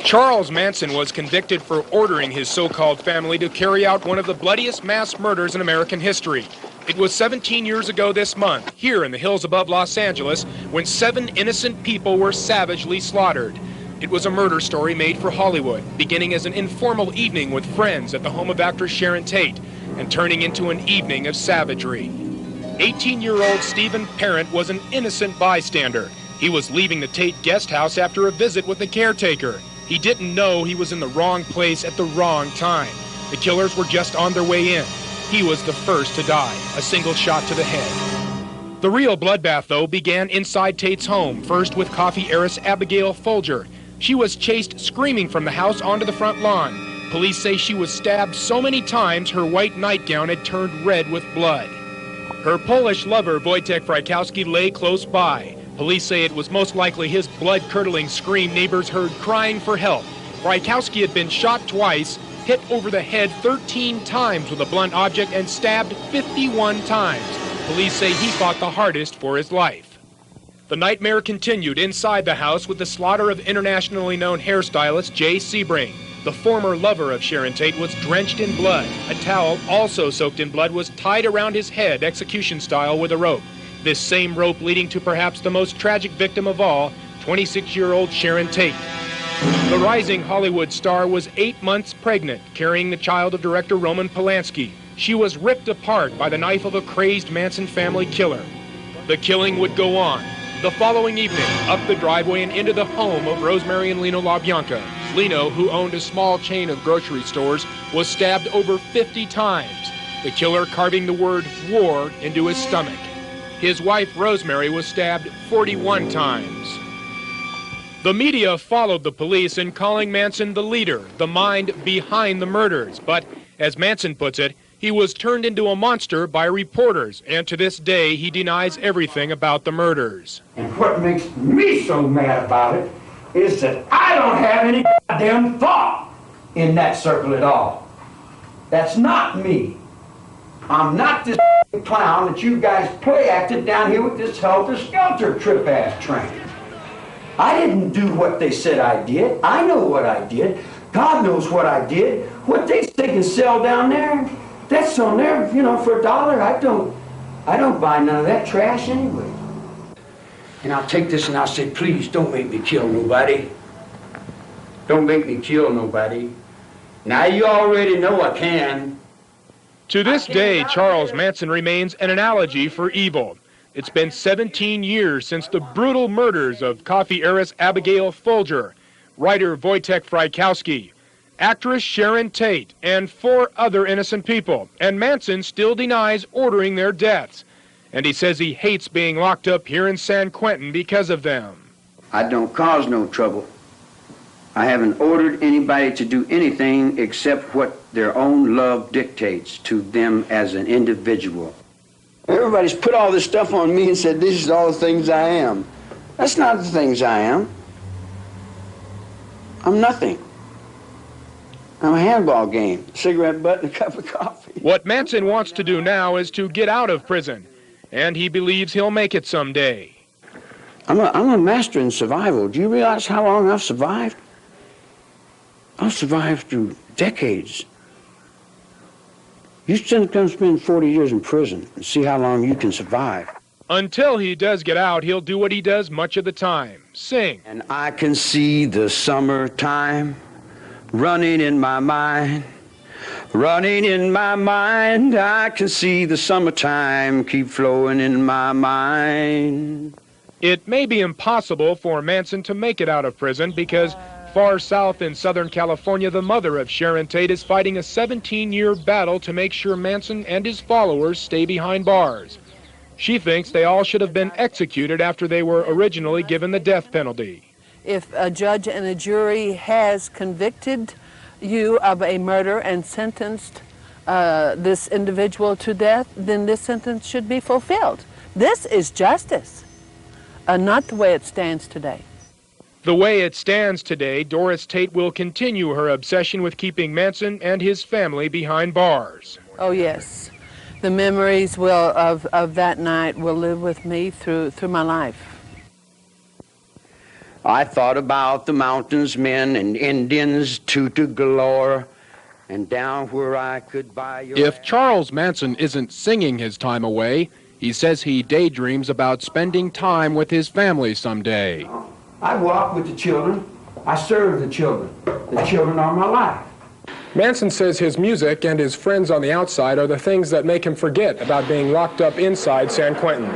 Charles Manson was convicted for ordering his so-called family to carry out one of the bloodiest mass murders in American history. It was 17 years ago this month, here in the hills above Los Angeles, when 7 innocent people were savagely slaughtered. It was a murder story made for Hollywood, beginning as an informal evening with friends at the home of actress Sharon Tate, and turning into an evening of savagery. 18-year-old Stephen Parent was an innocent bystander. He was leaving the Tate guest house after a visit with the caretaker. He didn't know he was in the wrong place at the wrong time. The killers were just on their way in. He was the first to die, a single shot to the head. The real bloodbath, though, began inside Tate's home, first with coffee heiress Abigail Folger. She was chased screaming from the house onto the front lawn. Police say she was stabbed so many times her white nightgown had turned red with blood. Her Polish lover, Wojtek Frykowski, lay close by. Police say it was most likely his blood-curdling scream neighbors heard crying for help. Frykowski had been shot twice, hit over the head 13 times with a blunt object, and stabbed 51 times. Police say he fought the hardest for his life. The nightmare continued inside the house with the slaughter of internationally known hairstylist Jay Sebring. The former lover of Sharon Tate was drenched in blood. A towel, also soaked in blood, was tied around his head, execution style, with a rope. This same rope leading to perhaps the most tragic victim of all, 26-year-old Sharon Tate. The rising Hollywood star was 8 months pregnant, carrying the child of director Roman Polanski. She was ripped apart by the knife of a crazed Manson family killer. The killing would go on. The following evening, up the driveway and into the home of Rosemary and Lino LaBianca. Lino, who owned a small chain of grocery stores, was stabbed over 50 times, the killer carving the word war into his stomach. His wife, Rosemary, was stabbed 41 times. The media followed the police in calling Manson the leader, the mind behind the murders. But, as Manson puts it, he was turned into a monster by reporters, and to this day he denies everything about the murders. And what makes me so mad about it is that I don't have any goddamn thought in that circle at all. That's not me. I'm not this clown that you guys play acted down here with this helter-skelter trip-ass train. I didn't do what they said I did. I know what I did. God knows what I did. What they say can sell down there, that's on there, for $1. I don't buy none of that trash anyway. And I'll take this and I'll say, please don't make me kill nobody. Don't make me kill nobody. Now you already know I can. To this day, Charles Manson remains an analogy for evil. It's been 17 years since the brutal murders of coffee heiress Abigail Folger, writer Wojtek Frykowski, actress Sharon Tate, and 4 other innocent people. And Manson still denies ordering their deaths. And he says he hates being locked up here in San Quentin because of them. I don't cause no trouble. I haven't ordered anybody to do anything except what their own love dictates to them as an individual. Everybody's put all this stuff on me and said, this is all the things I am. That's not the things I am. I'm nothing. I'm a handball game, cigarette butt and a cup of coffee. What Manson wants to do now is to get out of prison, and he believes he'll make it someday. I'm a master in survival. Do you realize how long I've survived? I've survived through decades. You come spend 40 years in prison and see how long you can survive. Until he does get out, he'll do what he does much of the time, sing. And I can see the summertime running in my mind, running in my mind. I can see the summertime keep flowing in my mind. It may be impossible for Manson to make it out of prison because far south in Southern California, the mother of Sharon Tate is fighting a 17-year battle to make sure Manson and his followers stay behind bars. She thinks they all should have been executed after they were originally given the death penalty. If a judge and a jury has convicted you of a murder and sentenced this individual to death, then this sentence should be fulfilled. This is justice, not the way it stands today. The way it stands today, Doris Tate will continue her obsession with keeping Manson and his family behind bars. Oh, yes. The memories of that night will live with me through my life. I thought about the mountains men and Indians to galore, and down where I could buy your... If Charles Manson isn't singing his time away, he says he daydreams about spending time with his family someday. I walk with the children. I serve the children. The children are my life. Manson says his music and his friends on the outside are the things that make him forget about being locked up inside San Quentin.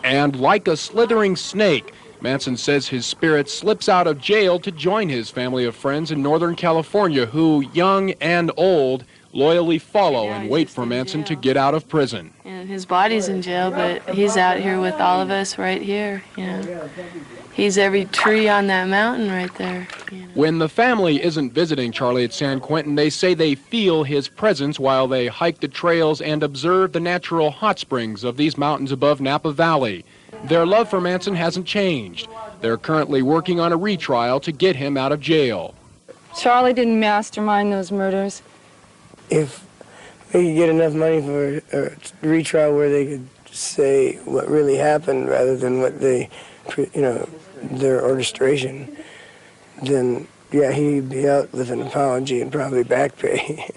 And like a slithering snake, Manson says his spirit slips out of jail to join his family of friends in Northern California who, young and old, loyally follow and wait for Manson to get out of prison. And his body's in jail, but he's out here with all of us right here, you know. He's every tree on that mountain right there. You know. When the family isn't visiting Charlie at San Quentin, they say they feel his presence while they hike the trails and observe the natural hot springs of these mountains above Napa Valley. Their love for Manson hasn't changed. They're currently working on a retrial to get him out of jail. Charlie didn't mastermind those murders. If they could get enough money for a retrial where they could say what really happened rather than what they, you know, their orchestration, then yeah, he'd be out with an apology and probably back pay.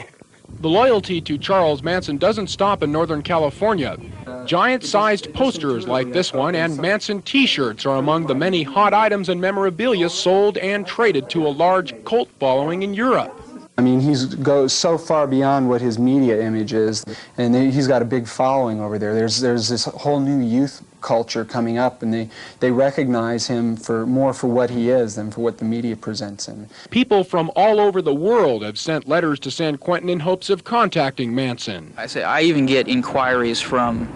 The loyalty to Charles Manson doesn't stop in Northern California. Giant-sized posters like this one and Manson T-shirts are among the many hot items and memorabilia sold and traded to a large cult following in Europe. I mean, he goes so far beyond what his media image is, and he's got a big following over there. There's this whole new youth culture coming up, and they recognize him more for what he is than for what the media presents him. People from all over the world have sent letters to San Quentin in hopes of contacting Manson. I even get inquiries from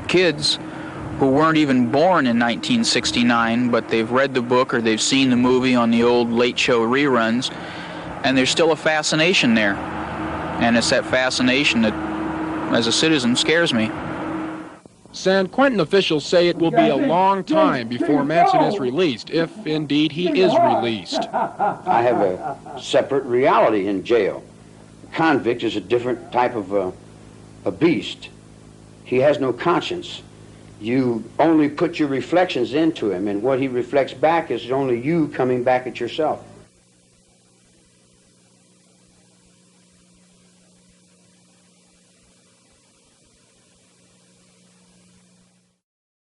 kids who weren't even born in 1969, but they've read the book or they've seen the movie on the old late show reruns, and there's still a fascination there. And it's that fascination that, as a citizen, scares me. San Quentin officials say it will be a long time before Manson is released, if indeed he is released. I have a separate reality in jail. A convict is a different type of a beast. He has no conscience. You only put your reflections into him, and what he reflects back is only you coming back at yourself.